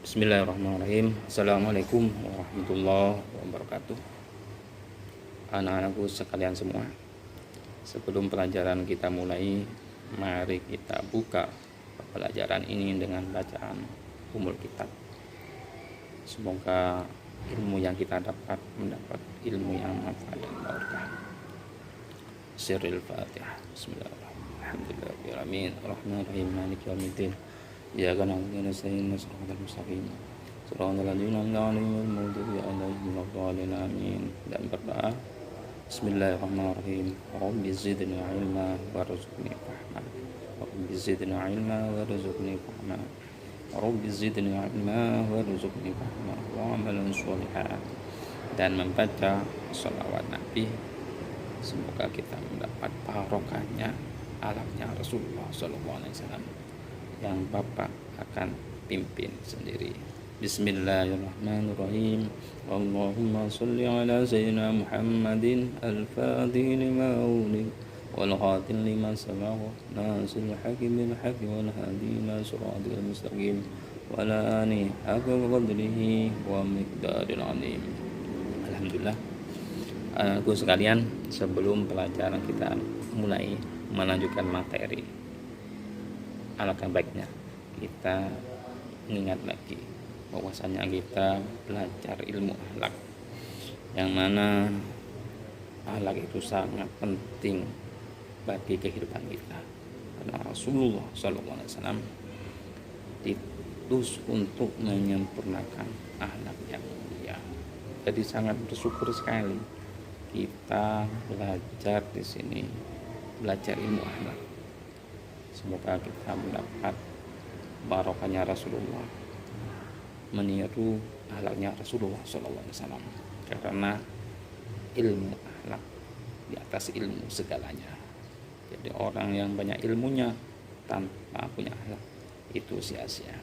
Bismillahirrahmanirrahim. Assalamualaikum warahmatullahi wabarakatuh. Anak-anakku sekalian semua, sebelum pelajaran kita mulai, mari kita buka pelajaran ini dengan bacaan Ummul Kitab. Semoga ilmu yang kita mendapat ilmu yang manfaat dan berkah. Sirril Fatihah. Bismillahirrahmanirrahim. Alhamdulillahirrahmanirrahim. Ar-Rahmanirrahim. Maliki yaumiddin. Iyyaka na'budu wa iyyaka nasta'in. Shiratal mustaqim. Shiratal ladzina an'amta 'alaihim ghairil maghdubi 'alaihim waladdallin. Amin. Dan berdoa. Bismillahirrahmanirrahim. Rabbi zidni 'ilma warzuqni fahma. Rabbi zidni 'ilma warzuqni fahma. Rabbi zidni 'ilma warzuqni fahma wa 'amalan shalihan. Dan membaca shalawat Nabi, semoga kita mendapat barokahnya alamnya Rasulullah SAW yang Bapak akan pimpin sendiri. Bismillahirrahmanirrahim. Allahumma sholli ala sayyidina Muhammadin al-fatih lima ulik wal khatim lima sabaqa nasil hakim bil hakim wal hadi ila siratal mustaqim wa ala alihi haqqa qadrihi wa miqdaril azim. Alhamdulillah. Anakku sekalian, sebelum pelajaran kita mulai melanjutkan materi, alangkah baiknya kita mengingat lagi bahwasanya kita belajar ilmu akhlak, yang mana akhlak itu sangat penting bagi kehidupan kita, karena Rasulullah SAW diutus untuk menyempurnakan akhlak yang mulia. Jadi sangat bersyukur sekali kita belajar di sini, belajar ilmu akhlak. Semoga kita mendapat barokahnya Rasulullah, meniru akhlaknya Rasulullah SAW, karena ilmu akhlak di atas ilmu segalanya. Jadi orang yang banyak ilmunya tanpa punya akhlak itu sia-sia.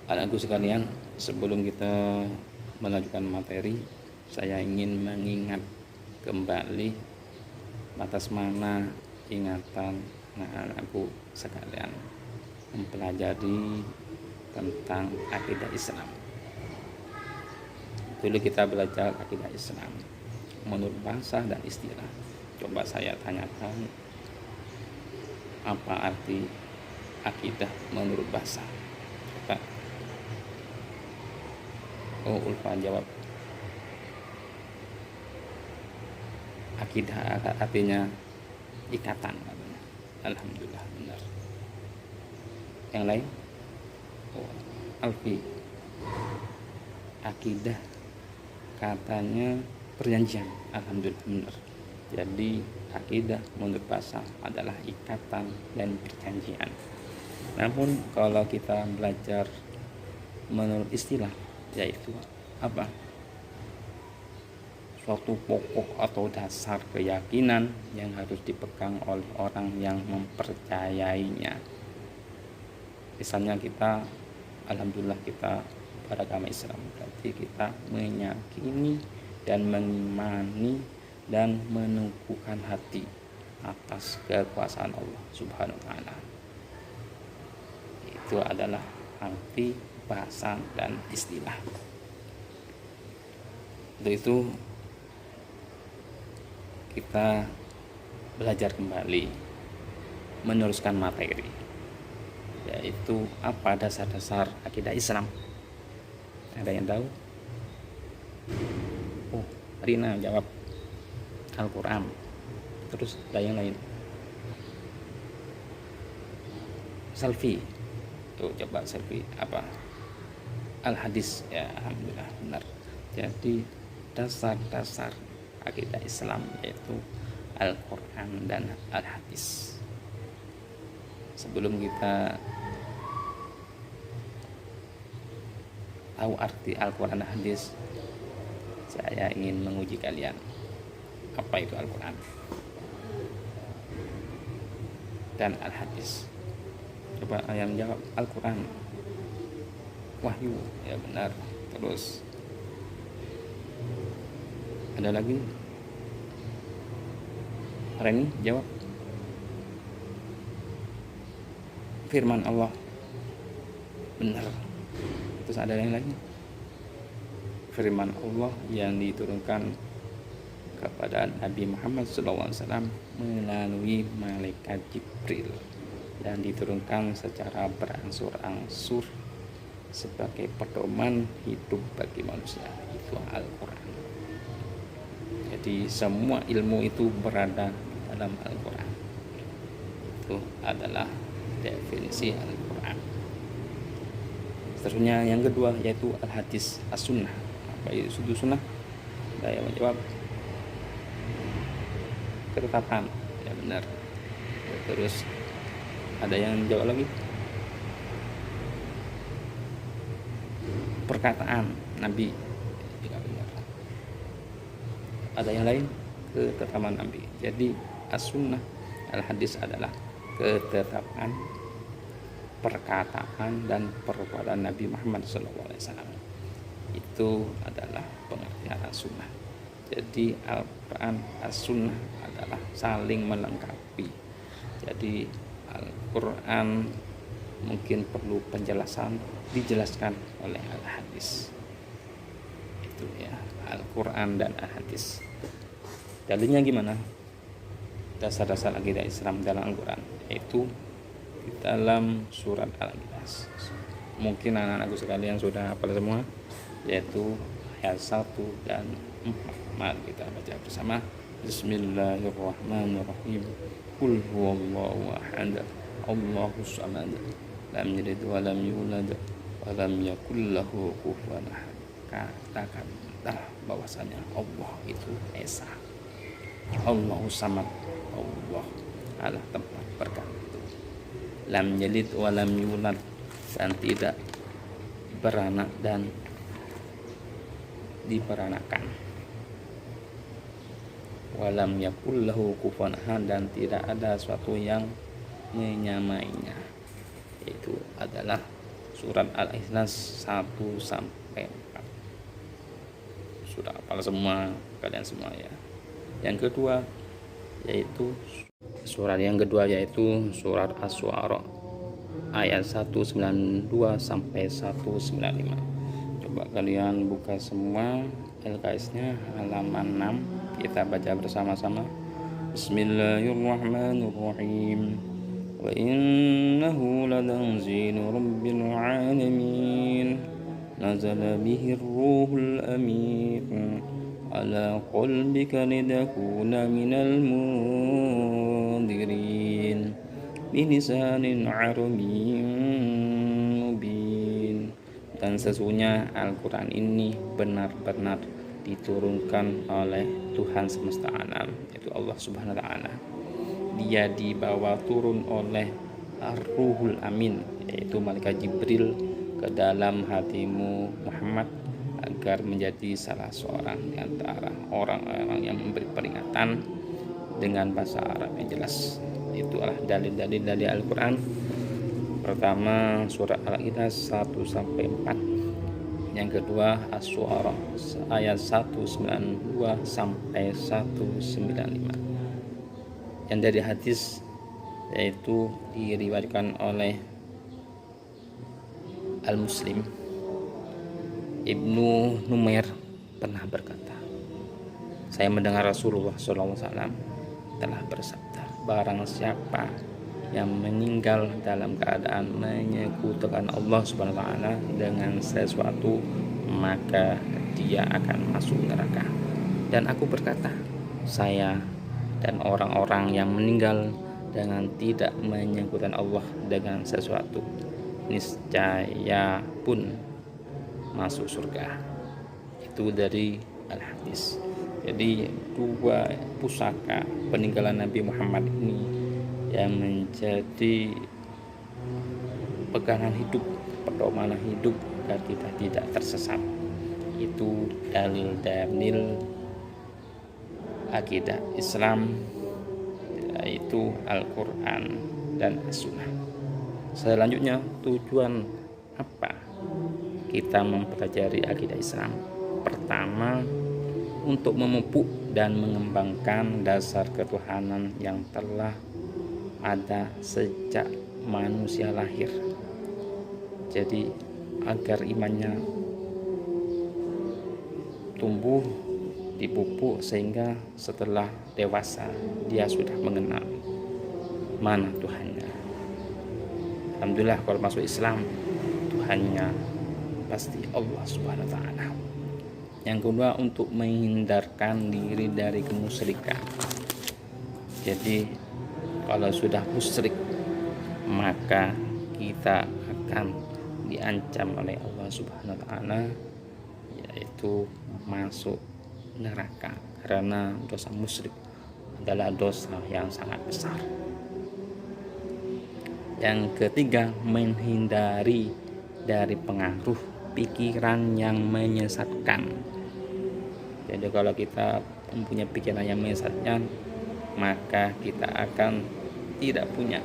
Anakku sekalian, sebelum kita melanjutkan materi, saya ingin mengingat kembali batas mana ingatan anak-anakku sekalian mempelajari tentang akidah Islam. Dulu kita belajar akidah Islam menurut bahasa dan istilah. Coba saya tanyakan, apa arti akidah menurut bahasa? Coba. Ulfa jawab. Akidah artinya ikatan. Alhamdulillah, benar. Yang lain? Alfi. Akidah katanya perjanjian. Alhamdulillah, benar. Jadi akidah menurut bahasa adalah ikatan dan perjanjian. Namun kalau kita belajar menurut istilah, yaitu apa? Suatu pokok atau dasar keyakinan yang harus dipegang oleh orang yang mempercayainya. Misalnya kita, alhamdulillah kita beragama Islam, berarti kita meyakini dan mengimani dan meneguhkan hati atas kekuasaan Allah Subhanahu wa Ta'ala. Itu adalah arti bahasa dan istilah. Untuk itu kita belajar kembali, meneruskan materi, yaitu apa dasar-dasar akidah Islam. Ada yang tahu? Rina jawab Al-Quran. Terus ada yang lain? Salfi. Coba Salfi apa? Al-Hadis. Ya, alhamdulillah, benar. Jadi dasar-dasar akidah Islam yaitu Al-Quran dan Al-Hadis. Sebelum kita tahu arti Al-Quran dan Hadis, saya ingin menguji kalian. Apa itu Al-Quran dan Al-Hadis? Coba yang jawab Al-Quran. Wahyu, ya benar. Terus ada lagi? Reni jawab. firman Allah benar. Terus ada yang lagi, firman Allah yang diturunkan kepada Nabi Muhammad SAW melalui malaikat Jibril dan diturunkan secara berangsur-angsur sebagai pedoman hidup bagi manusia, itu Al-Quran. Jadi semua ilmu itu berada dalam Al-Quran. Itu adalah definisi Al-Quran. Seterusnya yang kedua yaitu Al-Hadis As-Sunnah. Apa itu sunnah? Saya menjawab ketetapan, ya benar. Terus ada yang jawab lagi, perkataan Nabi, tidak benar. Ada yang lain, ketetapan Nabi. Jadi as-sunnah, al-hadis adalah ketetapan, perkataan dan perbuatan Nabi Muhammad SAW. Itu adalah pengertian as-sunnah. Jadi Al-Quran as-sunnah adalah saling melengkapi. Jadi Al-Quran mungkin perlu penjelasan, dijelaskan oleh al-hadis. Itu ya, Al-Quran dan al-hadis. Dalilnya gimana? Dasar-dasar akidah Islam dalam Al-Quran, yaitu di dalam surat Al-Ikhlas. Mungkin anak-anakku sekalian sudah hafal semua, yaitu ayat 1 dan 4. Mari kita baca bersama. Bismillahirrahmanirrahim. Qul huwallahu ahad, Allahus samad, lam yalid wa lam yulad wa lam yakul lahu kufuwan ahad. Katakanlah bahwasanya Allah itu esa, Allahus samad, Allah adalah tempat bergantung. Lam yalid wa lam yulad, dan tidak beranak dan diperanakan. Walam yakul lahu kufuwan ahad, dan tidak ada sesuatu yang menyamainya. Itu adalah surat Al-Ikhlas 1 sampai 4. Sudah hafal semua kalian semua ya. Yang kedua yaitu surat surat Asy-Syu'ara ayat 192 sampai 195. Coba kalian buka semua LKS-nya halaman 6. Kita baca bersama-sama. Bismillahirrahmanirrahim. Wa innahu latanzilu rabbil alamin. Nazala bihi ruhul amin ala qalbika lidakuna minal mundirin bilisanin arabiyyin mubin. Dan sesungguhnya Al-Quran ini benar-benar diturunkan oleh Tuhan semesta alam, yaitu Allah Subhanahu wa taala. Dia dibawa turun oleh Ar-Ruhul Amin, yaitu malaikat Jibril, ke dalam hatimu Muhammad, agar menjadi salah seorang di antara orang-orang yang memberi peringatan dengan bahasa Arab yang jelas. Itulah dalil-dalil dari Al-Quran. Pertama surat Al-Ikhlas 1 sampai 4. Yang kedua Asy-Syu'ara ayat 192 sampai 195. Yang dari hadis yaitu diriwayatkan oleh Al-Muslim, Ibnu Numair pernah berkata, saya mendengar Rasulullah SAW telah bersabda, barang siapa yang meninggal dalam keadaan menyekutukan Allah Subhanahu wa taala dengan sesuatu, maka dia akan masuk neraka. Dan aku berkata, saya dan orang-orang yang meninggal dengan tidak menyekutukan Allah dengan sesuatu, niscaya pun masuk surga. Itu dari Al-Hadis. Jadi dua pusaka peninggalan Nabi Muhammad ini yang menjadi pegangan hidup, pedoman hidup agar kita tidak tersesat. Itu dalil-dalil akidah Islam, yaitu Al-Quran dan As-Sunnah. Selanjutnya, tujuan apa kita mempelajari akidah Islam? Pertama, untuk memupuk dan mengembangkan dasar ketuhanan yang telah ada sejak manusia lahir. Jadi agar imannya tumbuh, dipupuk, sehingga setelah dewasa dia sudah mengenal mana Tuhannya. Alhamdulillah kalau masuk Islam, Tuhannya pasti Allah Subhanahu wa Ta'ala. Yang kedua, untuk menghindarkan diri dari kemusyrikan. Jadi kalau sudah musyrik, maka kita akan diancam oleh Allah Subhanahu wa Ta'ala, yaitu masuk neraka, karena dosa musyrik adalah dosa yang sangat besar. Yang ketiga, menghindari dari pengaruh pikiran yang menyesatkan. Jadi kalau kita mempunyai pikiran yang menyesatkan, maka kita akan tidak punya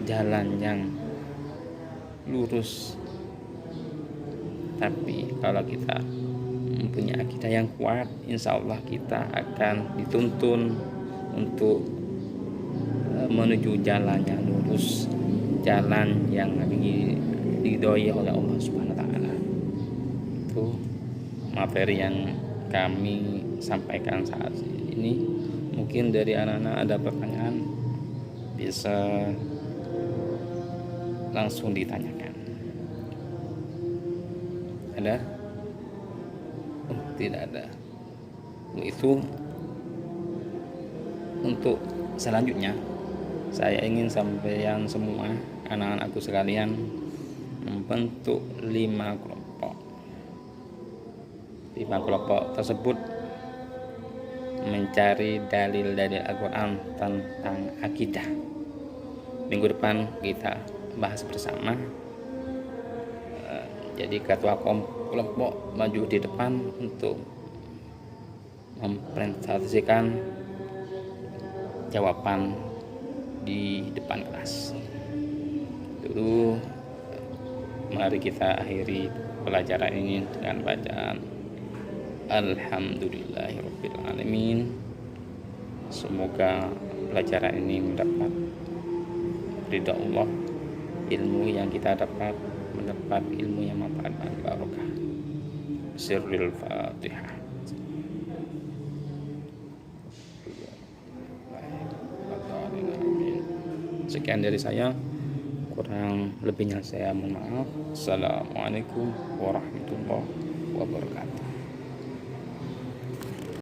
jalan yang lurus. Tapi kalau kita mempunyai akidah yang kuat, insya Allah kita akan dituntun untuk menuju jalan yang lurus, jalan yang diridhoi oleh Allah Subhanahu wa Ta'ala. Itu materi yang kami sampaikan saat ini. Mungkin dari anak-anak ada pertanyaan, bisa langsung ditanyakan. Ada? Oh, tidak ada. Itu untuk selanjutnya, saya ingin sampeyan semua, anak-anakku sekalian, membentuk 5 kelompok. 5 kelompok tersebut mencari dalil-dalil Al-Quran tentang akidah. Minggu depan kita bahas bersama. Jadi ketua kelompok maju di depan untuk mempresentasikan jawaban di depan kelas. Dulu mari kita akhiri pelajaran ini dengan bacaan Alhamdulillahirabbil alamin. Semoga pelajaran ini mendapat ridha Allah, ilmu yang kita dapat mendapat ilmu yang manfaat dan barokah. Sirril Fatihah. Sekian dari saya, kurang lebihnya saya mohon maaf. Assalamualaikum warahmatullahi wabarakatuh.